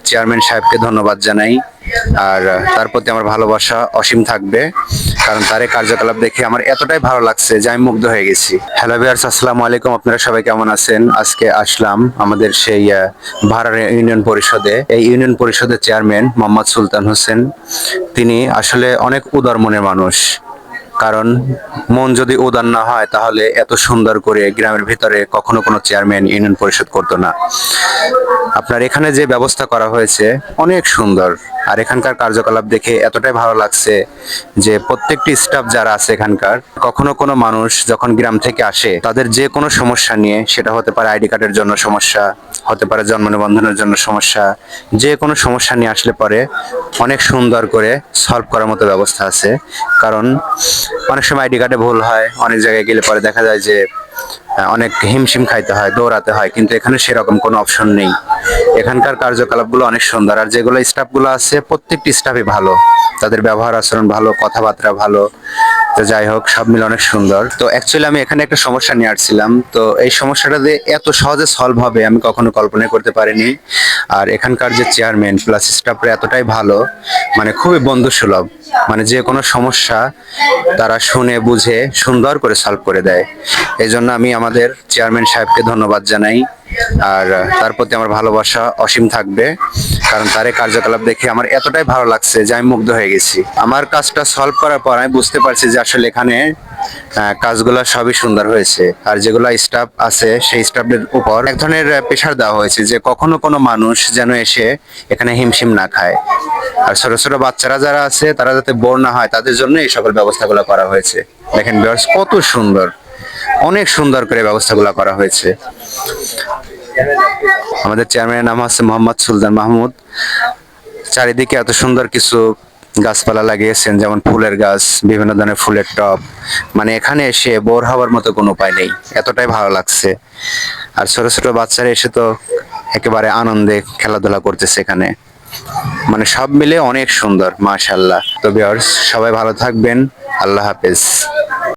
Chairman সাহেবকে ধন্যবাদ জানাই। আর তার প্রতি আমার ভালোবাসা অসীম থাকবে, কারণ তার এই কার্যকলাপ দেখে আমার এতটাই ভালো লাগছে যে আমি মুগ্ধ হয়ে গেছি। হ্যালো ভিউয়ার্স, আসসালামু আলাইকুম। আপনারা সবাই কেমন আছেন? আজকে আসলাম আমাদের সেই ভাড়ার ইউনিয়ন পরিষদে। এই ইউনিয়ন পরিষদের চেয়ারম্যান মোহাম্মদ সুলতান হোসেন, তিনি আসলে অনেক উদার মনের মানুষ। কারণ মন যদি উদার না হয় তাহলে এত সুন্দর করে গ্রামের ভিতরে কখনো কোনো চেয়ারম্যান ইউনিয়ন পরিষদ করতো না। আপনার এখানে যে ব্যবস্থা করা হয়েছে অনেক সুন্দর, আর এখানকার কার্যকলাপ দেখে এতটাই ভালো লাগছে যে প্রত্যেকটি স্টাফ যারা আছে এখানকার, কখনো কোনো মানুষ যখন গ্রাম থেকে আসে তাদের যে কোনো সমস্যা নিয়ে, সেটা হতে পারে আইডি কার্ডের জন্য সমস্যা, হতে পারে জন্ম নিবন্ধনের জন্য সমস্যা, যে কোনো সমস্যা নিয়ে আসলে পরে অনেক সুন্দর করে সলভ করার মতো ব্যবস্থা আছে। কারণ অনেক সময় আইডি কার্ডে ভুল হয়, অনেক জায়গায় গেলে পরে দেখা যায় যে অনেক হিমশিম খাইতে হয়, দৌড়াতে হয়, কিন্তু এখানে সেরকম কোনো অপশন নেই। এখানকার কার্যকলাপগুলো অনেক সুন্দর, আর যেগুলো স্টাফগুলো আছে প্রত্যেকটি স্টাফই ভালো, তাদের ব্যবহার আচরণ ভালো, কথাবার্তা ভালো। তো যাই হোক, সব মিলে অনেক সুন্দর। তো অ্যাকচুয়ালি আমি এখানে একটা সমস্যা নিয়ে আসছিলাম, তো এই সমস্যাটা যে এত সহজে সলভ হবে আমি কখনো কল্পনা করতে পারিনি। আর এখানকার যে চেয়ারম্যান প্লাস স্টাফরা এতটাই ভালো, মানে খুবই বন্ধুসুলভ। মানে যে কোনো সমস্যা তারা শুনে বুঝে সুন্দর করে সলভ করে দেয়। এই জন্য আমি আমাদের চেয়ারম্যান সাহেবকে ধন্যবাদ জানাই। আর তার প্রতি আমার ভালোবাসা অসীম থাকবে, কারণ তার এই কার্যকলাপ দেখে আমার এতটাই ভালো লাগছে যে আমি মুগ্ধ হয়ে গেছি। আমার কাজটা সলভ করার পর আমি বুঝতে পারছি যে আসলে এখানে কাজগুলো সবই সুন্দর হয়েছে। আর যেগুলো স্টাফ আছে সেই স্টাফদের উপর এক ধরনের প্রেশার দেওয়া হয়েছে যে কখনো কোনো মানুষ যেন এসে এখানে হিমশিম না খায়। আর ছোট ছোট বাচ্চারা যারা আছে তারা যাতে বোর না হয় তাদের জন্য এই সকল ব্যবস্থাগুলো করা হয়েছে। দেখেন ভিউয়ার্স, কত সুন্দর, অনেক সুন্দর করে ব্যবস্থাগুলো করা হয়েছে। আমাদের চেয়ারম্যানের নাম হচ্ছে মোহাম্মদ সুলতান মাহমুদ। চারিদিকে এত সুন্দর কিছু গাছপালা লাগিয়েছেন, যেমন ফুলের গাছ, বিভিন্ন ধরনের ফুলের টব। মানে এখানে এসে বোর হওয়ার মতো কোনো উপায় নেই, এতটাই ভালো লাগছে। আর ছোট ছোট বাচ্চারা এসে তো একেবারে আনন্দে খেলাধুলা করতেছে এখানে। মানে সব মিলে অনেক সুন্দর, মাশাআল্লাহ। তো ভিউয়ার্স, সবাই ভালো থাকবেন। আল্লাহ হাফেজ।